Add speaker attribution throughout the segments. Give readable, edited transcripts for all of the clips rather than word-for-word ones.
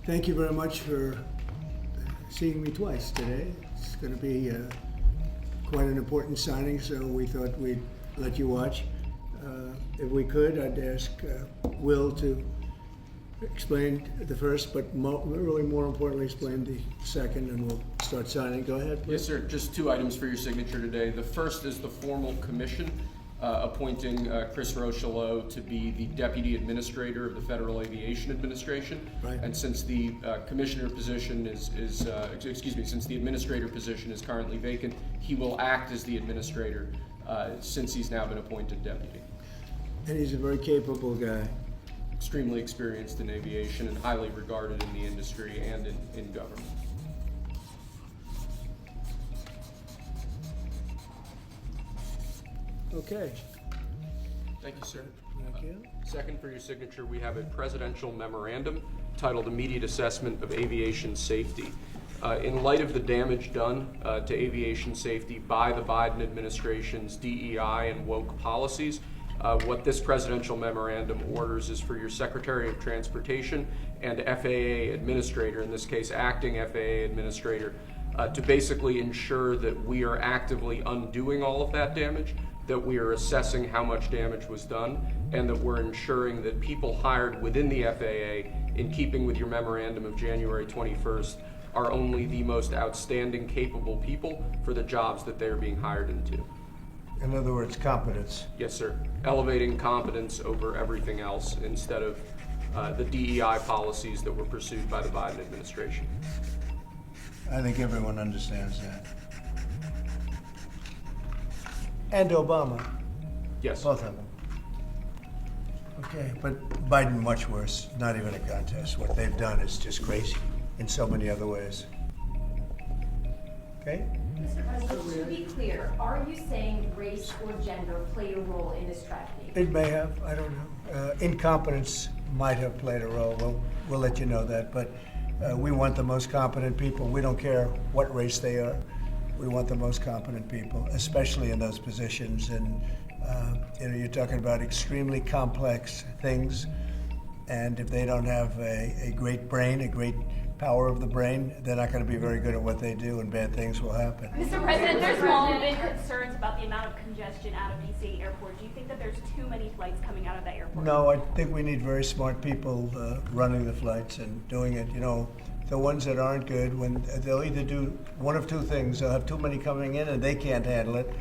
Speaker 1: Thank you very much for seeing me twice today. It's going to be quite an important signing, so we thought we'd let you watch. If we could, I'd ask Will to explain the first, but really more importantly, explain the second, and we'll start signing. Go ahead, please.
Speaker 2: Yes, sir. Just 2 items for your signature today. The first is the formal commission appointing Chris Rochelot to be the Deputy Administrator of the Federal Aviation Administration.
Speaker 1: Right.
Speaker 2: And since the commissioner position since the administrator position is currently vacant, he will act as the administrator since he's now been appointed deputy.
Speaker 1: And he's a very capable guy.
Speaker 2: Extremely experienced in aviation and highly regarded in the industry and in government.
Speaker 1: Okay.
Speaker 2: Thank you, sir.
Speaker 1: Thank you.
Speaker 2: Second, for your signature, we have a presidential memorandum titled Immediate Assessment of Aviation Safety. In light of the damage done to aviation safety by the Biden administration's DEI and woke policies, what this presidential memorandum orders is for your Secretary of Transportation and FAA Administrator, in this case acting FAA Administrator, to basically ensure that we are actively undoing all of that damage, that we are assessing how much damage was done, and that we're ensuring that people hired within the FAA, in keeping with your memorandum of January 21st, are only the most outstanding, capable people for the jobs that they're being hired into.
Speaker 1: In other words, competence.
Speaker 2: Yes, sir. Elevating competence over everything else instead of the DEI policies that were pursued by the Biden administration.
Speaker 1: I think everyone understands that. And Obama.
Speaker 2: Yes.
Speaker 1: Both of them. Okay, but Biden much worse. Not even a contest. What they've done is just crazy in so many other ways. Okay?
Speaker 3: Mr. President, to be clear, are you saying race or gender played a role in this tragedy?
Speaker 1: It may have. I don't know. Incompetence might have played a role. We'll let you know that. But we want the most competent people. We don't care what race they are. We want the most competent people, especially in those positions. And you're talking about extremely complex things. And if they don't have a great brain, a great power of the brain, they're not going to be very good at what they do, and bad things will happen.
Speaker 4: Mr. President, there's long been concerns about the amount of congestion out of DC Airport. Do you think that there's too many flights coming out of that airport?
Speaker 1: No, I think we need very smart people running the flights and doing it. You know, the ones that aren't good, when they'll either do one of two things. They'll have too many coming in and they can't handle it,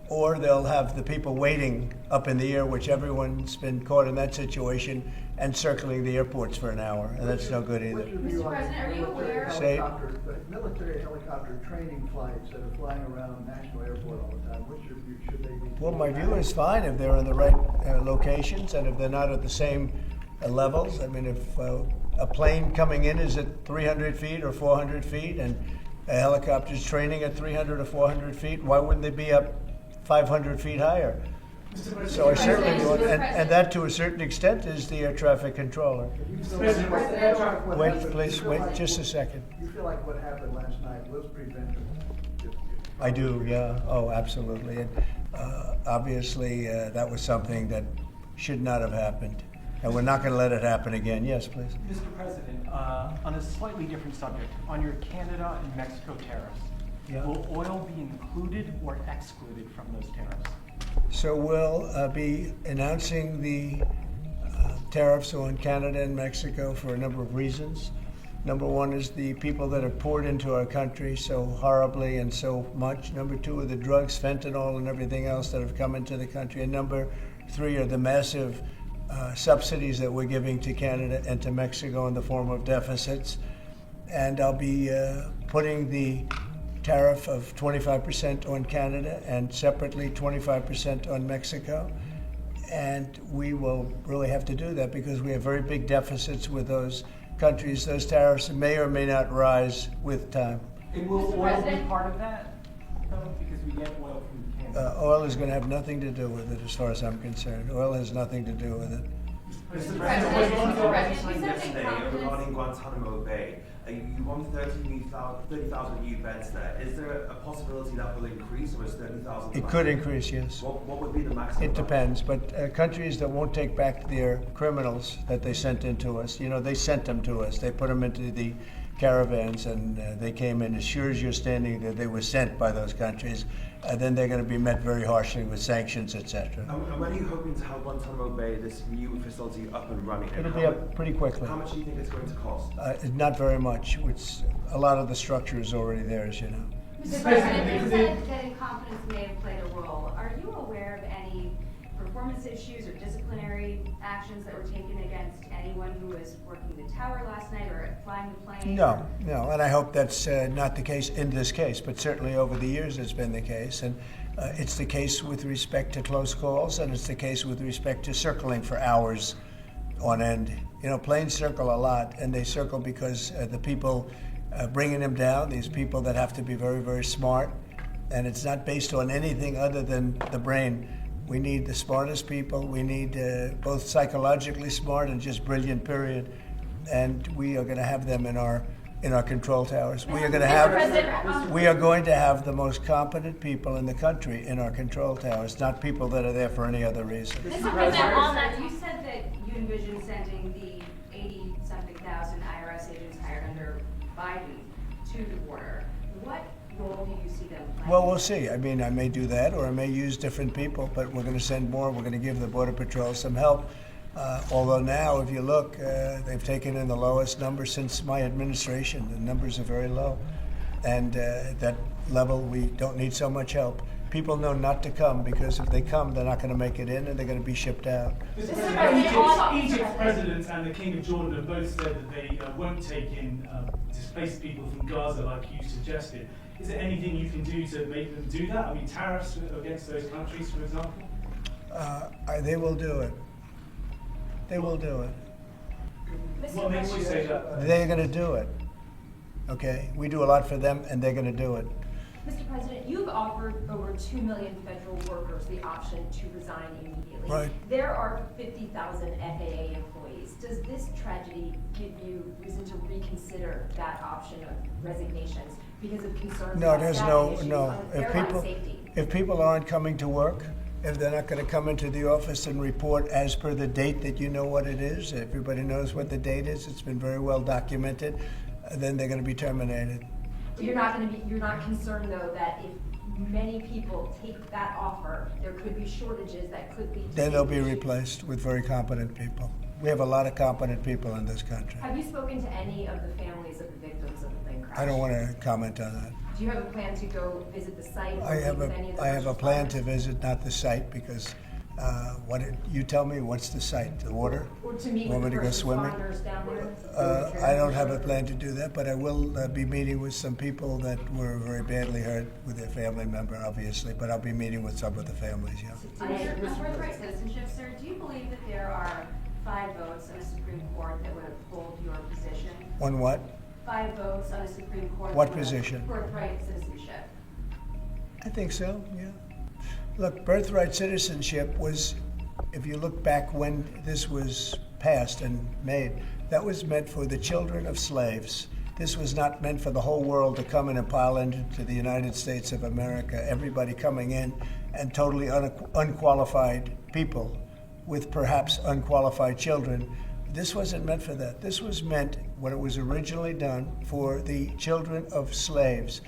Speaker 1: or they'll have the people waiting up in the air, which everyone's been caught in that situation, and circling the airports for an hour, and that's no good either.
Speaker 3: Mr. President, are you aware?
Speaker 5: Military helicopter training flights that are flying around National Airport all the time, what's your view? Should they be?
Speaker 1: Well, my view is fine if they're in the right locations and if they're not at the same levels. I mean, if a plane coming in is at 300 feet or 400 feet and a helicopter's training at 300 or 400 feet, why wouldn't they be up 500 feet higher? So I certainly want, and that to a certain extent is the air traffic controller. Wait, please, wait just a second.
Speaker 5: You feel like what happened last night was preventable?
Speaker 1: I do, yeah. Oh, absolutely. And obviously, that was something that should not have happened. And we're not going to let it happen again. Yes, please.
Speaker 6: Mr. President, on a slightly different subject, on your Canada and Mexico tariffs,
Speaker 1: Yeah.
Speaker 6: will oil be included or excluded from those tariffs?
Speaker 1: So we'll be announcing the tariffs on Canada and Mexico for a number of reasons. Number one is the people that have poured into our country so horribly and so much. Number two are the drugs, fentanyl, and everything else that have come into the country. And number three are the massive subsidies that we're giving to Canada and to Mexico in the form of deficits. And I'll be putting the tariff of 25% on Canada and separately 25% on Mexico. And we will really have to do that because we have very big deficits with those countries. Those tariffs may or may not rise with time.
Speaker 6: And will
Speaker 3: Mr.
Speaker 6: oil be
Speaker 3: President?
Speaker 6: part of that? No, because we get oil from Canada.
Speaker 1: Oil is going to have nothing to do with it as far as I'm concerned. Oil has nothing to do with it.
Speaker 6: Mr.
Speaker 7: Mr.
Speaker 3: President,
Speaker 7: President,
Speaker 3: Mr.
Speaker 7: one
Speaker 3: President,
Speaker 7: you signed
Speaker 3: you said
Speaker 7: yesterday
Speaker 3: incompetence.
Speaker 7: regarding Guantanamo Bay. You want 30,000 new beds there. Is there a possibility that will increase, or is 30,000?
Speaker 1: It could increase, yes.
Speaker 7: What would be the maximum?
Speaker 1: It depends, but countries that won't take back their criminals that they sent into us, you know, they sent them to us. They put them into the caravans, and they came in. As sure as you're standing there, they were sent by those countries. Then they're going to be met very harshly with sanctions, etc.
Speaker 7: And when are you hoping to have Guantanamo Bay, this new facility, up and running? And
Speaker 1: It'll be up pretty quickly.
Speaker 7: How much do you think it's going to cost?
Speaker 1: Not very much. A lot of the structure is already there, as you know.
Speaker 3: Mr. President, you said that incompetence may have played a role. Are you aware of any performance issues or disciplinary actions that were taken against anyone who was working the tower last night or flying the plane?
Speaker 1: No, and I hope that's not the case in this case, but certainly over the years it's been the case. And it's the case with respect to close calls, and it's the case with respect to circling for hours on end. You know, planes circle a lot, and they circle because the people bringing them down, these people that have to be very, very smart, and it's not based on anything other than the brain. We need the smartest people. We need both psychologically smart and just brilliant, period. And we are going to have them in our control towers. We are going to have the most competent people in the country in our control towers, not people that are there for any other reason.
Speaker 3: Mr. President, on that, you said that you envision sending the 80-something thousand IRS agents hired under Biden to the border. What role do you see them playing?
Speaker 1: Well, we'll see. I mean, I may do that, or I may use different people, but we're going to send more. We're going to give the Border Patrol some help. Although now, if you look, they've taken in the lowest number since my administration. The numbers are very low. And at that level, we don't need so much help. People know not to come, because if they come, they're not going to make it in, and they're going to be shipped out.
Speaker 8: Mr. President, Egypt's president and the King of Jordan have both said that they won't take in displaced people from Gaza like you suggested. Is there anything you can do to make them do that? I mean, tariffs against those countries, for example?
Speaker 1: They will do it. They will do it.
Speaker 8: What makes you say that?
Speaker 1: They're going to do it. Okay? We do a lot for them, and they're going to do it.
Speaker 3: Mr. President, you've offered over 2 million federal workers the option to resign immediately.
Speaker 1: Right.
Speaker 3: There are 50,000 FAA employees. Does this tragedy give you reason to reconsider that option of resignations because of concerns
Speaker 1: No,
Speaker 3: about
Speaker 1: there's
Speaker 3: staffing issues
Speaker 1: no.
Speaker 3: on airline safety?
Speaker 1: If people aren't coming to work, if they're not going to come into the office and report as per the date that you know what it is, everybody knows what the date is, it's been very well documented, then they're going to be terminated.
Speaker 3: You're not concerned though that if many people take that offer, there could be shortages that could lead to
Speaker 1: Then they'll be
Speaker 3: safety issues?
Speaker 1: replaced with very competent people. We have a lot of competent people in this country.
Speaker 3: Have you spoken to any of the families of the victims of the plane crash?
Speaker 1: I don't want to comment on that.
Speaker 3: Do you have a plan to go visit the site?
Speaker 1: I have
Speaker 3: with any of the
Speaker 1: a
Speaker 3: first
Speaker 1: plan to
Speaker 3: responders?
Speaker 1: visit, not the site, because you tell me, what's the site? The water?
Speaker 3: Or to meet
Speaker 1: Want
Speaker 3: with
Speaker 1: me
Speaker 3: the
Speaker 1: to go
Speaker 3: first
Speaker 1: swimming?
Speaker 3: responders down there?
Speaker 1: I don't have a plan to do that, but I will be meeting with some people that were very badly hurt with their family member, obviously, but I'll be meeting with some of the families, yeah.
Speaker 3: On your birthright citizenship, sir, do you believe that there are 5 votes on a Supreme Court that would uphold your position?
Speaker 1: On what?
Speaker 3: 5 votes on a Supreme Court.
Speaker 1: What
Speaker 3: that would
Speaker 1: position?
Speaker 3: Birthright citizenship.
Speaker 1: I think so, yeah. Look, birthright citizenship was, if you look back when this was passed and made, that was meant for the children of slaves. This was not meant for the whole world to come in and pile into the United States of America, everybody coming in, and totally unqualified people with perhaps unqualified children. This wasn't meant for that. This was meant, when it was originally done, for the children of slaves.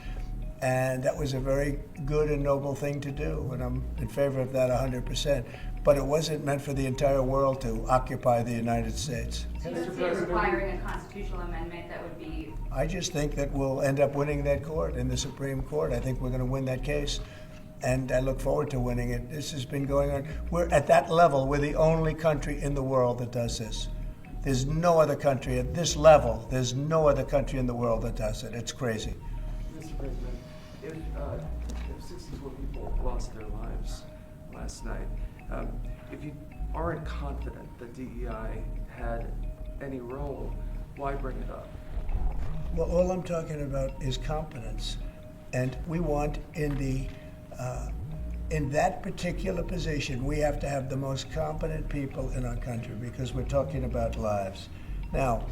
Speaker 1: And that was a very good and noble thing to do, and I'm in favor of that 100%. But it wasn't meant for the entire world to occupy the United States.
Speaker 3: So you don't see it requiring a constitutional amendment that would be...
Speaker 1: I just think that we'll end up winning that court in the Supreme Court. I think we're going to win that case, and I look forward to winning it. This has been going on. We're at that level. We're the only country in the world that does this. There's no other country at this level. There's no other country in the world that does it. It's crazy.
Speaker 9: Mr. President, if 64 people lost their lives last night, if you aren't confident that DEI had any role, why bring it up?
Speaker 1: Well, all I'm talking about is competence. And we want in the in that particular position, we have to have the most competent people in our country because we're talking about lives. Now,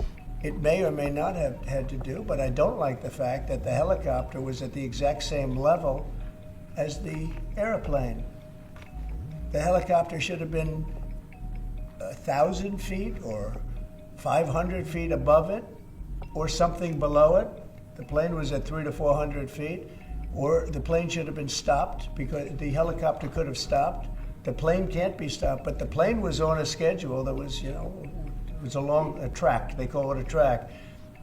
Speaker 1: it may or may not have had to do, but I don't like the fact that the helicopter was at the exact same level as the airplane. The helicopter should have been 1,000 feet or 500 feet above it or something below it. The plane was at 300 to 400 feet, or the plane should have been stopped because the helicopter could have stopped. The plane can't be stopped, but the plane was on a schedule that was, it was along a track. They call it a track.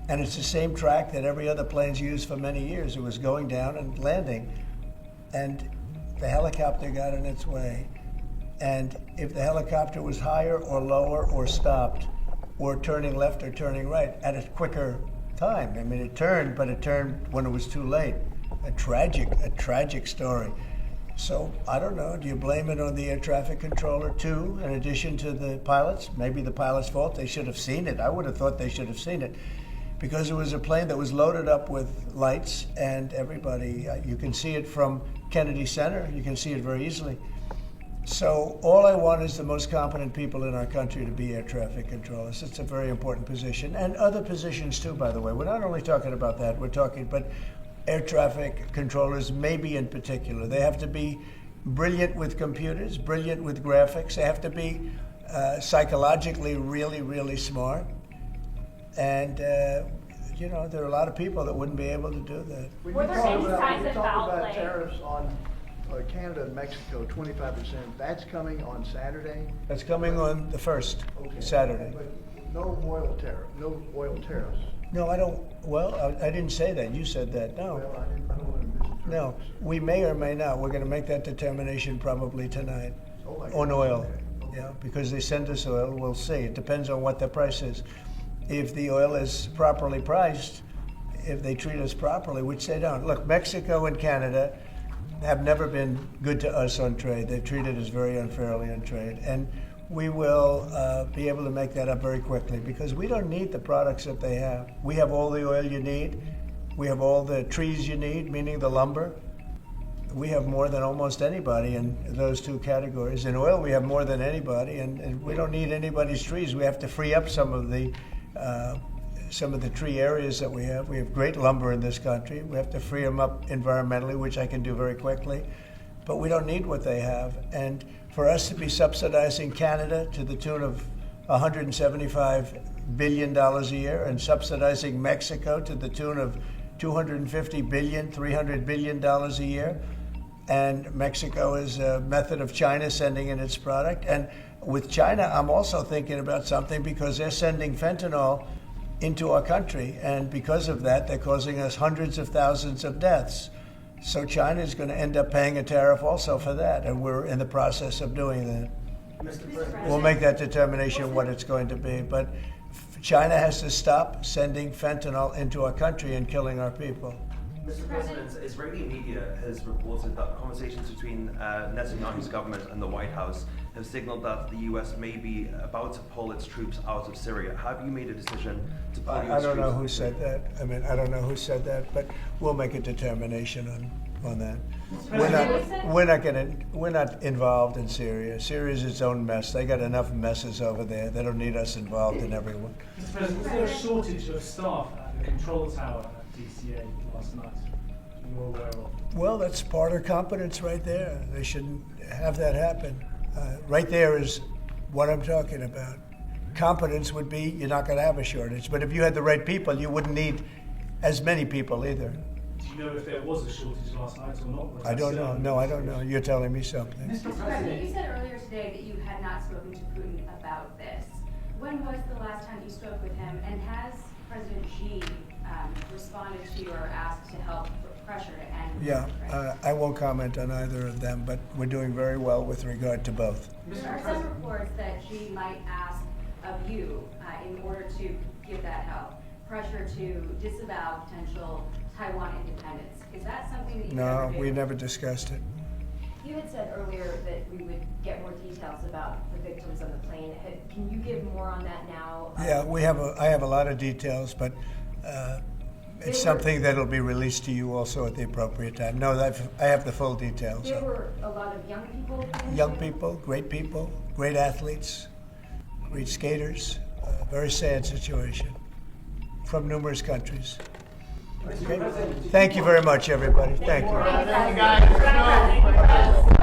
Speaker 1: And it's the same track that every other plane's used for many years. It was going down and landing. And the helicopter got in its way. And if the helicopter was higher or lower or stopped or turning left or turning right at a quicker time. I mean, it turned, but it turned when it was too late. A tragic story. So, I don't know, do you blame it on the air traffic controller too, in addition to the pilots? Maybe the pilot's fault, they should have seen it. I would have thought they should have seen it. Because it was a plane that was loaded up with lights and everybody, you can see it from Kennedy Center, you can see it very easily. So all I want is the most competent people in our country to be air traffic controllers. It's a very important position, and other positions too, by the way. We're not only talking about that, but air traffic controllers, maybe in particular. They have to be brilliant with computers, brilliant with graphics. They have to be psychologically really, really smart. And, there are a lot of people that wouldn't be able to do that.
Speaker 5: When
Speaker 4: Were
Speaker 5: you
Speaker 4: there
Speaker 5: talk
Speaker 4: any
Speaker 5: about,
Speaker 4: signs
Speaker 5: when you
Speaker 4: of
Speaker 5: talk
Speaker 4: foul
Speaker 5: about
Speaker 4: play?
Speaker 5: tariffs on Canada and Mexico, 25%, that's coming on Saturday?
Speaker 1: That's coming on the 1st,
Speaker 5: Okay.
Speaker 1: Saturday.
Speaker 5: But no oil tariffs.
Speaker 1: No, I don't, I didn't say that. You said that. No.
Speaker 5: Well, I don't want to misinterpret.
Speaker 1: No, we may or may not. We're going to make that determination probably tonight
Speaker 5: Oh, my
Speaker 1: on
Speaker 5: God.
Speaker 1: oil.
Speaker 5: Okay.
Speaker 1: Yeah, because they send us oil. We'll see. It depends on what the price is. If the oil is properly priced, if they treat us properly, which they don't. Look, Mexico and Canada have never been good to us on trade. They've treated us very unfairly on trade. And we will be able to make that up very quickly because we don't need the products that they have. We have all the oil you need. We have all the trees you need, meaning the lumber. We have more than almost anybody in those two categories. In oil, we have more than anybody, and we don't need anybody's trees. We have to free up some of the tree areas that we have. We have great lumber in this country. We have to free them up environmentally, which I can do very quickly. But we don't need what they have. And for us to be subsidizing Canada to the tune of $175 billion a year and subsidizing Mexico to the tune of $250 billion, $300 billion a year, and Mexico is a method of China sending in its product. And with China, I'm also thinking about something because they're sending fentanyl into our country, and because of that, they're causing us hundreds of thousands of deaths. So China is going to end up paying a tariff also for that, and we're in the process of doing that.
Speaker 7: Mr. President,
Speaker 1: We'll make that determination what it's going to be, but China has to stop sending fentanyl into our country and killing our people.
Speaker 7: Mr. President, Israeli media has reported that conversations between Netanyahu's government and the White House have signaled that the U.S. may be about to pull its troops out of Syria. Have you made a decision to pull
Speaker 1: I
Speaker 7: U.S.
Speaker 1: don't know
Speaker 7: troops
Speaker 1: who
Speaker 7: out of
Speaker 1: said
Speaker 7: Syria?
Speaker 1: that. I don't know who said that, but we'll make a determination on that. We're not involved in Syria. Syria's its own mess. They got enough messes over there. They don't need us involved in everyone.
Speaker 8: Mr. President, was there a shortage of staff at the control tower at DCA last night? You're aware of?
Speaker 1: Well, that's part of competence right there. They shouldn't have that happen. Right there is what I'm talking about. Competence would be you're not going to have a shortage. But if you had the right people, you wouldn't need as many people either.
Speaker 8: Do you know if there was a shortage last night or not? Was
Speaker 1: I
Speaker 8: that
Speaker 1: don't know.
Speaker 8: certain?
Speaker 1: No, I don't know. You're telling me something.
Speaker 3: Mr. President, you said earlier today that you had not spoken to Putin about this. When was the last time you spoke with him, and has President Xi responded to you or asked to help put pressure to end?
Speaker 1: Yeah, I won't comment on either of them, but we're doing very well with regard to both.
Speaker 3: There are some reports that Xi might ask of you, in order to give that help, pressure to disavow potential Taiwan independence. Is that something that you
Speaker 1: No,
Speaker 3: ever do?
Speaker 1: we never discussed it.
Speaker 10: You had said earlier that we would get more details about the victims on the plane. Can you give more on that now?
Speaker 1: Yeah, I have a lot of details, but it's something that'll be released to you also at the appropriate time. No, I have the full details.
Speaker 10: There were a lot of young people.
Speaker 1: Young people, great athletes, great skaters. Very sad situation from numerous countries. Okay. Thank you very much, everybody. Thank you.
Speaker 6: Thank you, guys.